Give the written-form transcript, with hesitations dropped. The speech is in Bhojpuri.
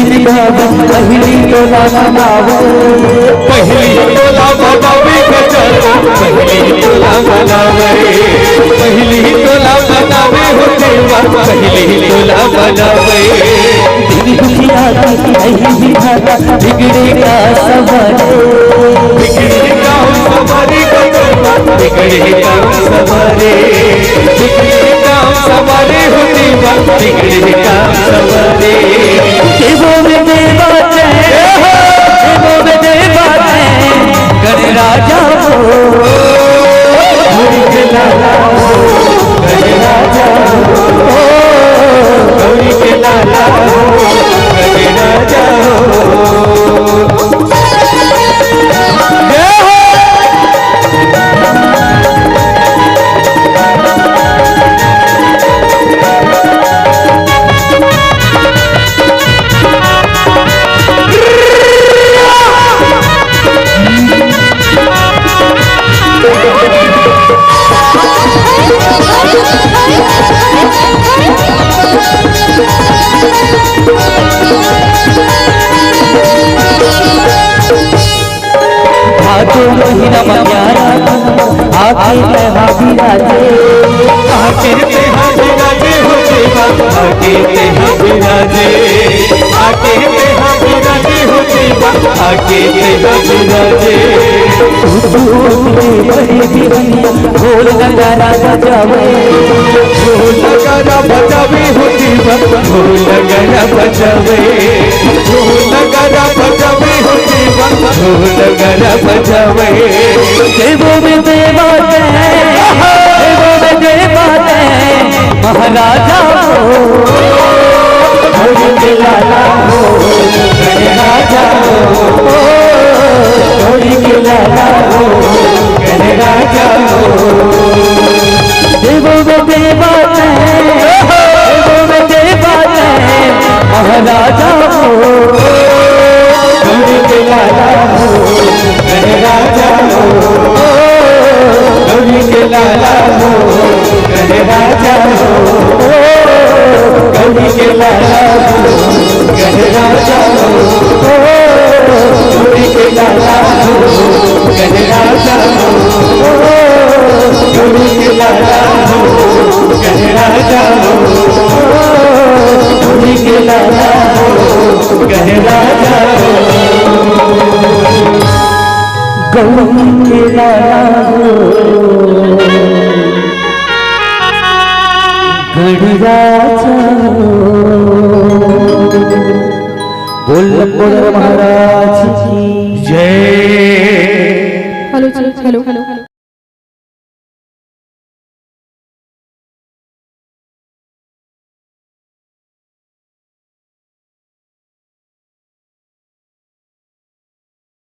पहली तोला बनावे पहली तोला बनावे पहली तोला बनावे होते पहली तोला बनावे दिल दुखिया बिगड़ेगा सवारे बिगड़ेगा सवारे बिगड़ेगा सवारे बिगड़ेगा सवारे होते बिगड़ेगा सवारे राजा हो गौरी के लाला हो गणे राजा हो गौरी के लाला हो गणे राजा महीना प्यारा आके मैं हाजिराजे आके मैं हाजिराजे हो देवा आके मैं हाजिराजे आके मैं हाजिराजे हो देवा आके मैं हाजिराजे ढोल नगारा बजावे ढोल नगारा बजावे हो देवा ढोल नगारा बजावे ढोल नगारा बजावे हो देवा ढोल नगारा बजावे देवों में देवा महाराजा हो गौरी के लाला हो गणे राजा हो गौरी के लाला हो गणे राजा हो देवों में देवा महाराजा हो गौरी के लाला हो गणे राजा हो गौरी के लाला हो गणे राजा हो गौरी के लाला हो गणे राजा हो गौरी के लाला हो गणे राजा हो गौरी के लाला हो गणे राजा हो गौरी के लाला हो गणे राजा हो गौरी के लाला हो गणे राजा बोल महाराज की जय। Hello hello.